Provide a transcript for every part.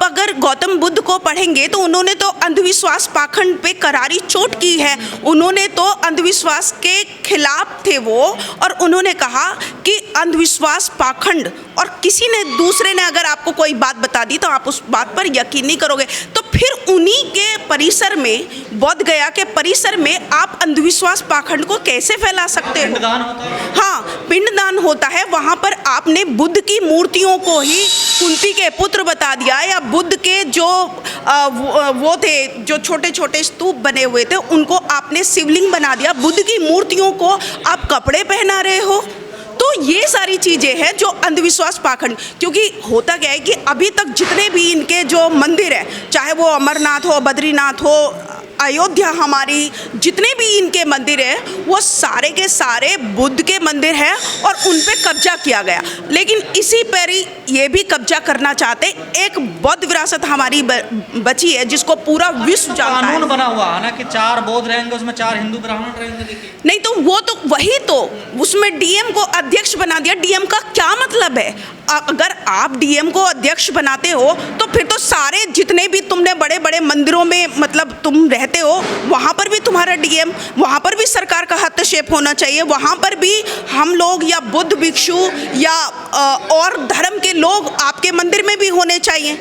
अगर गौतम बुद्ध को पढ़ेंगे तो उन्होंने तो अंधविश्वास पाखंड पे करारी चोट की है। उन्होंने तो अंधविश्वास के खिलाफ थे वो, और उन्होंने कहा कि अंधविश्वास पाखंड, और किसी ने दूसरे ने अगर आपको कोई बात बता दी तो आप उस बात पर यकीन नहीं करोगे। तो फिर उन्हीं के परिसर में, बोध गया के परिसर में आप अंधविश्वास पाखंड को कैसे फैला सकते हो? पिंडदान होता है। हाँ, पिंडदान होता है। वहाँ पर आपने बुद्ध की मूर्तियों को ही कुंती के पुत्र बता दिया, या बुद्ध के जो वो थे, जो छोटे छोटे स्तूप बने हुए थे, उनको आपने शिवलिंग बना दिया। बुद्ध की मूर्तियों को आप कपड़े पहना रहे हो। तो ये सारी चीज़ें हैं जो अंधविश्वास पाखंड, क्योंकि होता क्या है कि अभी तक जितने भी इनके जो मंदिर है, चाहे वो अमरनाथ हो, बद्रीनाथ हो, अयोध्या, हमारी जितने भी इनके मंदिर हैं, वो सारे के सारे बुद्ध के मंदिर हैं और उन पे कब्जा किया गया। लेकिन इसी पर ही ये भी कब्जा करना चाहते। एक बौद्ध विरासत हमारी बची है जिसको पूरा विश्व जानता है। कानून बना हुआ है ना कि 4 बौद्ध रहेंगे, उसमें 4 हिंदू ब्राह्मण रहेंगे। देखिए, नहीं तो वो तो वही तो उसमें डीएम को अध्यक्ष बना दिया। डीएम का क्या मतलब है? अगर आप डीएम को अध्यक्ष बनाते हो तो फिर तो सारे जितने भी तुमने बड़े बड़े मंदिरों में मतलब तुम रहते हो, वहाँ पर भी तुम्हारा डीएम, वहाँ पर भी सरकार का हस्तक्षेप होना चाहिए। वहाँ पर भी हम लोग या बुद्ध भिक्षु या और धर्म के लोग आपके मंदिर में भी होने चाहिए।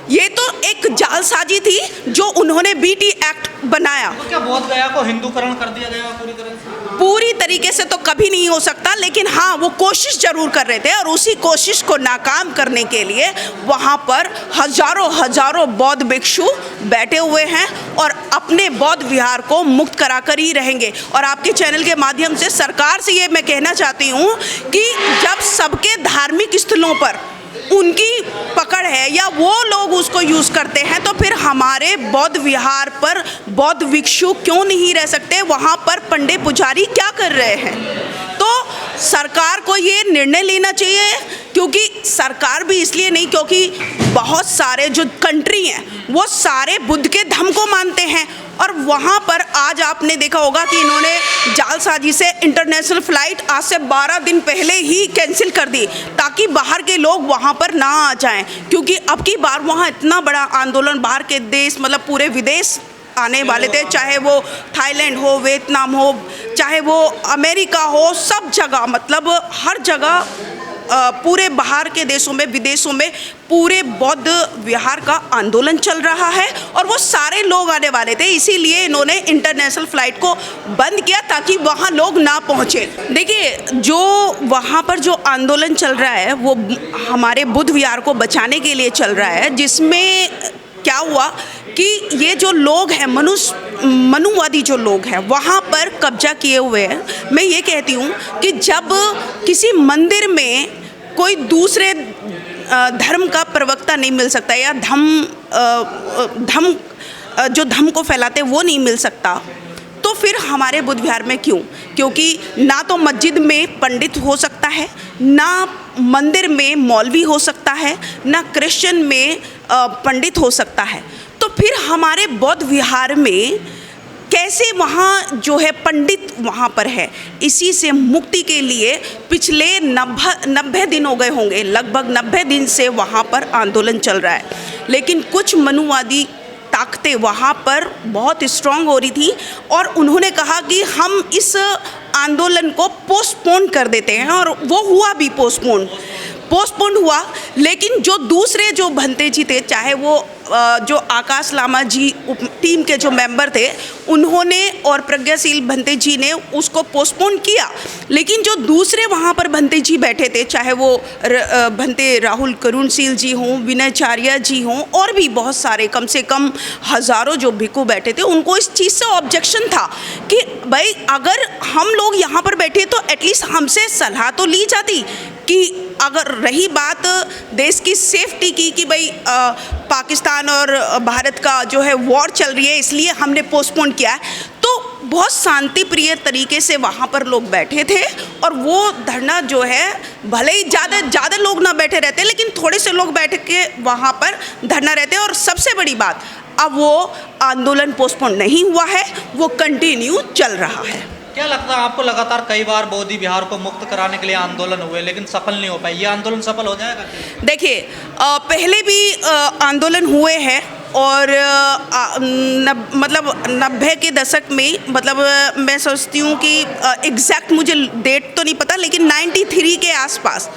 ये तो एक जालसाजी थी जो उन्होंने बीटी एक्ट बनाया। तो क्या बोध गया को हिंदूकरण कर दिया गया पूरी तरह से? पूरी तरीके से तो कभी नहीं हो सकता, लेकिन हाँ, वो कोशिश जरूर कर रहे थे, और उसी कोशिश को नाकाम करने के लिए वहाँ पर हजारों बौद्ध भिक्षु बैठे हुए हैं और अपने बौद्ध विहार को मुक्त कराकर ही रहेंगे। और आपके चैनल के माध्यम से सरकार से ये मैं कहना चाहती हूँ कि जब सबके धार्मिक स्थलों पर उनकी पकड़ है या वो लोग उसको यूज़ करते हैं, तो फिर हमारे बौद्ध विहार पर बौद्ध भिक्षु क्यों नहीं रह सकते? वहाँ पर पंडित पुजारी क्या कर रहे हैं? तो सरकार को ये निर्णय लेना चाहिए, क्योंकि सरकार भी इसलिए नहीं, क्योंकि बहुत सारे जो कंट्री हैं वो सारे बुद्ध के धर्म को मानते हैं। और वहाँ पर आज आपने देखा होगा कि इन्होंने जालसाजी से इंटरनेशनल फ़्लाइट आज से 12 दिन पहले ही कैंसिल कर दी, ताकि बाहर के लोग वहाँ पर ना आ जाएं, क्योंकि अब की बार वहाँ इतना बड़ा आंदोलन, बाहर के देश मतलब पूरे विदेश आने वाले थे, चाहे वो थाईलैंड हो, वियतनाम हो, चाहे वो अमेरिका हो, सब जगह मतलब हर जगह पूरे बाहर के देशों में, विदेशों में पूरे बौद्ध विहार का आंदोलन चल रहा है और वो सारे लोग आने वाले थे। इसीलिए इन्होंने इंटरनेशनल फ़्लाइट को बंद किया ताकि वहाँ लोग ना पहुँचे। देखिए, जो वहाँ पर जो आंदोलन चल रहा है वो हमारे बुद्ध विहार को बचाने के लिए चल रहा है, जिसमें क्या हुआ कि ये जो लोग हैं, मनुवादी जो लोग हैं, वहाँ पर कब्जा किए हुए हैं। मैं ये कहती हूँ कि जब किसी मंदिर में कोई दूसरे धर्म का प्रवक्ता नहीं मिल सकता, या जो धर्म को फैलाते वो नहीं मिल सकता, तो फिर हमारे बुद्ध विहार में क्यों? क्योंकि ना तो मस्जिद में पंडित हो सकता है, ना मंदिर में मौलवी हो सकता है, ना क्रिश्चियन में पंडित हो सकता है। तो फिर हमारे बौद्ध विहार में कैसे वहाँ जो है पंडित वहाँ पर है? इसी से मुक्ति के लिए पिछले 90 दिन हो गए होंगे, लगभग 90 दिन से वहाँ पर आंदोलन चल रहा है। लेकिन कुछ मनुवादी ताकतें वहाँ पर बहुत स्ट्रांग हो रही थी और उन्होंने कहा कि हम इस आंदोलन को पोस्टपोन कर देते हैं, और वो हुआ भी पोस्टपोन हुआ। लेकिन जो दूसरे जो भंते जी थे, चाहे वो जो आकाश लामा जी टीम के जो मेंबर थे, उन्होंने और प्रज्ञाशील भंते जी ने उसको पोस्टपोन किया। लेकिन जो दूसरे वहाँ पर भंते जी बैठे थे, चाहे वो भंते राहुल करुणशील जी हों, विनयचार्य जी हों, और भी बहुत सारे, कम से कम हज़ारों जो भिक्खु बैठे थे, उनको इस चीज़ से ऑब्जेक्शन था कि भाई अगर हम लोग यहाँ पर बैठे तो एटलीस्ट हमसे सलाह तो ली जाती। कि अगर रही बात देश की सेफ्टी की कि भाई पाकिस्तान और भारत का जो है वॉर चल रही है, इसलिए हमने पोस्टपोन किया है, तो बहुत शांति प्रिय तरीके से वहाँ पर लोग बैठे थे। और वो धरना जो है, भले ही ज़्यादा लोग ना बैठे रहते, लेकिन थोड़े से लोग बैठ के वहाँ पर धरना रहते। और सबसे बड़ी बात, अब वो आंदोलन पोस्टपोन नहीं हुआ है, वो कंटिन्यू चल रहा है। क्या लगता है आपको, लगातार कई बार बोधि विहार को मुक्त कराने के लिए आंदोलन हुए लेकिन सफल नहीं हो पाए, ये आंदोलन सफल हो जाएगा? देखिए, पहले भी आंदोलन हुए हैं और मतलब 90 के दशक में, मतलब मैं सोचती हूँ कि एग्जैक्ट मुझे डेट तो नहीं पता, लेकिन 93 के आसपास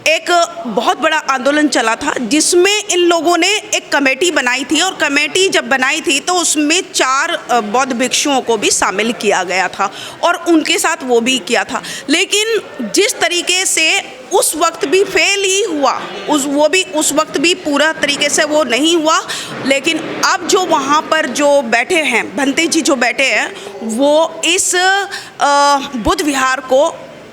एक बहुत बड़ा आंदोलन चला था जिसमें इन लोगों ने एक कमेटी बनाई थी, और कमेटी जब बनाई थी तो उसमें 4 बौद्ध भिक्षुओं को भी शामिल किया गया था और उनके साथ वो भी किया था। लेकिन जिस तरीके से उस वक्त भी फेल ही हुआ, वो भी उस वक्त भी पूरा तरीके से वो नहीं हुआ। लेकिन अब जो वहाँ पर जो बैठे हैं, भंते जी जो बैठे हैं, वो इस बुद्ध विहार को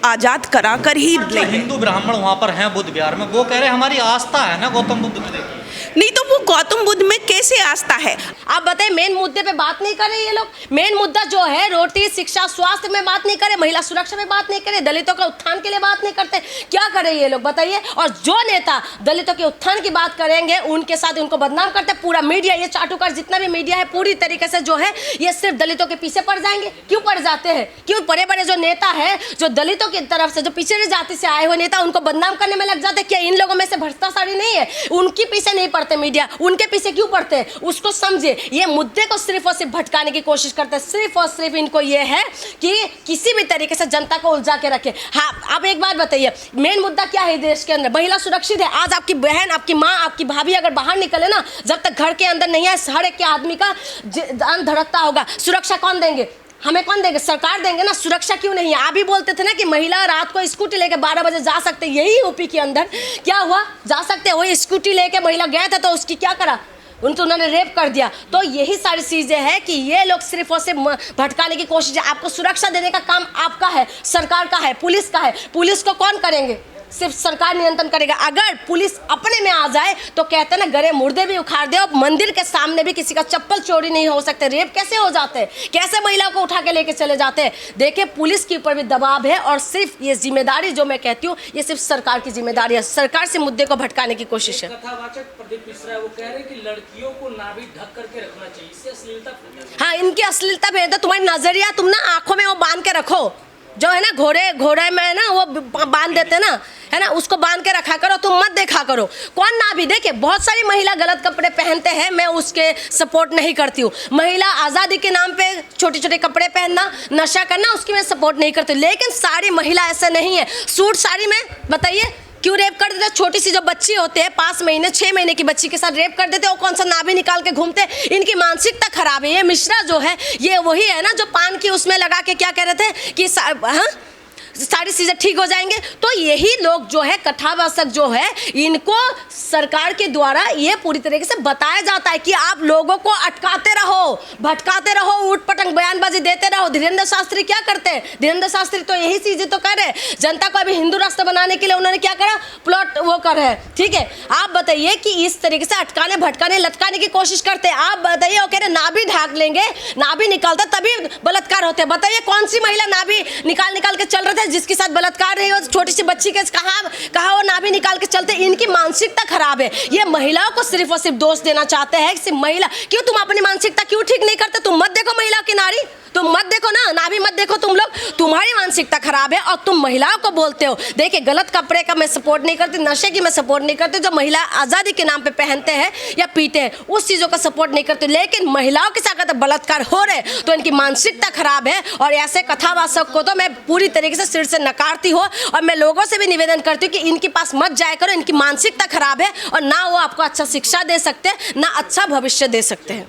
आज़ाद करा कर ही जो हिंदू ब्राह्मण वहाँ पर हैं बुद्ध विहार में, वो कह रहे हैं हमारी आस्था है ना गौतम बुद्ध में। देखिए नहीं तो वो गौतम बुद्ध में कैसे आस्था है? आप बताइए, मेन मुद्दे पे बात नहीं कर रहे ये लोग। मेन मुद्दा जो है रोटी, शिक्षा, स्वास्थ्य में बात नहीं करे, महिला सुरक्षा में बात नहीं करे, दलितों के उत्थान के लिए बात नहीं करते। क्या करे ये लोग बताइए? और जो नेता दलितों के उत्थान की बात करेंगे उनके साथ उनको बदनाम करते। पूरा मीडिया, ये चाटुकार जितना भी मीडिया है, पूरी तरीके से जो है ये सिर्फ दलितों के पीछे पड़ जाएंगे। क्यों पड़ जाते हैं? क्यों बड़े बड़े जो नेता है, जो दलितों की तरफ से, जो पिछड़ी जाति से आए हुए नेता, उनको बदनाम करने में लग जाते। क्या इन लोगों में से भ्रष्टाचारी नहीं है? उनके पीछे नहीं पड़ते मीडिया, उनके पीछे क्यों पड़ते हैं? उसको समझे। ये मुद्दे को सिर्फ और सिर्फ भटकाने की कोशिश करते हैं। सिर्फ और सिर्फ इनको ये है कि किसी भी तरीके से जनता को उलझा के रखे। हाँ, आप एक बात बताइए, मेन मुद्दा क्या है देश के अंदर? महिला सुरक्षित है? आज आपकी बहन, आपकी माँ, आपकी भाभी अगर बाहर निकले ना, जब तक घर के अंदर नहीं है, हर एक के आदमी का जान धड़कता होगा। सुरक्षा कौन देंगे? हमें कौन देंगे? सरकार देंगे ना। सुरक्षा क्यों नहीं है? आप भी बोलते थे ना कि महिला रात को स्कूटी लेके 12 बजे जा सकते। यही यूपी के अंदर क्या हुआ? जा सकते। वही स्कूटी लेके महिला गया था तो उसकी क्या करा? उन्होंने रेप कर दिया। तो यही सारी चीज़ें हैं कि ये लोग सिर्फ और सिर्फ भटकाने की कोशिश है। आपको सुरक्षा देने का काम आपका है, सरकार का है, पुलिस का है। पुलिस को कौन करेंगे? सिर्फ सरकार नियंत्रण करेगा। अगर पुलिस अपने में आ जाए तो कहते हैं ना, गरे मुर्दे भी उखाड़ दे। और मंदिर के सामने भी किसी का चप्पल चोरी नहीं हो सकते। रेप कैसे हो जाते हैं? कैसे महिला को उठा के लेके चले जाते हैं? देखिए, पुलिस के ऊपर भी दबाव है और सिर्फ ये जिम्मेदारी जो मैं कहती हूँ, ये सिर्फ सरकार की जिम्मेदारी है। सरकार से मुद्दे को भटकाने की कोशिश है। कथावाचक प्रदीप मिश्रा वो कह रहे हैं कि लड़कियों को नाभि ढक करके रखना चाहिए, इससे अश्लीलता। हाँ, इनकी अश्लीलता भेद है। तुम्हारी नजरिया, तुम ना आंखों में वो बांध के रखो, जो है ना घोड़े में ना वो बांध देते ना, है ना, उसको बांध के रखा करो। तुम मत देखा करो। कौन ना भी देखिए, बहुत सारी महिला गलत कपड़े पहनते हैं, मैं उसके सपोर्ट नहीं करती हूँ। महिला आज़ादी के नाम पे छोटे छोटे कपड़े पहनना, नशा करना, उसकी मैं सपोर्ट नहीं करती। लेकिन सारी महिला ऐसा नहीं है। सूट साड़ी में बताइए क्यों रेप कर देते? छोटी सी जो बच्ची होते हैं, 5 महीने 6 महीने की बच्ची के साथ रेप कर देते हैं। वो कौन सा नाभि निकाल के घूमते हैं? इनकी मानसिकता खराब है। ये मिश्रा जो है, ये वही है ना जो पान की उसमें लगा के क्या कह रहे थे कि हाँ सारी चीज़ें ठीक हो जाएंगे। तो यही लोग जो है, कथावाचक जो है, इनको सरकार के द्वारा ये पूरी तरीके से बताया जाता है कि आप लोगों को अटकाते रहो, भटकाते रहो, ऊट पटंग बयानबाजी देते रहो। धीरेन्द्र शास्त्री क्या करते हैं? धीरेन्द्र शास्त्री तो यही चीज़ें तो कर रहे हैं। जनता को अभी हिंदू राष्ट्र बनाने के लिए उन्होंने क्या करा? प्लॉट वो कर रहे हैं। ठीक है, आप बताइए कि इस तरीके से अटकाने, भटकाने, लटकाने की कोशिश करते हैं। आप बताइए, वो कह रहे नाभि ढाक लेंगे, नाभि निकालता तभी बलात्कार होते हैं। बताइए कौन सी महिला नाभि निकाल के चल रहे थे जिसके साथ बलात्कार रही हो? छोटी सी बच्ची के कहा वो नाभि निकाल के चलते। इनकी मानसिकता खराब है। ये महिलाओं को सिर्फ और सिर्फ दोष देना चाहते हैं। सिर्फ महिला क्यों? तुम अपनी मानसिकता क्यों ठीक नहीं करते? तुम मत देखो महिला की नारी, तुम मत देखो ना, नाभि मत देखो तुम लोग। तुम्हारी मानसिकता खराब है और तुम महिलाओं को बोलते हो। देखिए, गलत कपड़े का मैं सपोर्ट नहीं करती, नशे की मैं सपोर्ट नहीं करती। जो महिला आज़ादी के नाम पे पहनते हैं या पीते हैं, उस चीज़ों का सपोर्ट नहीं करती। लेकिन महिलाओं के साथ अगर बलात्कार हो रहे तो इनकी मानसिकता खराब है। और ऐसे कथावाचक को तो मैं पूरी तरीके से सिर से नकारती हूँ। और मैं लोगों से भी निवेदन करती हूँ कि इनके पास मत जाया करो। इनकी मानसिकता खराब है और ना वो आपको अच्छा शिक्षा दे सकते हैं, ना अच्छा भविष्य दे सकते हैं।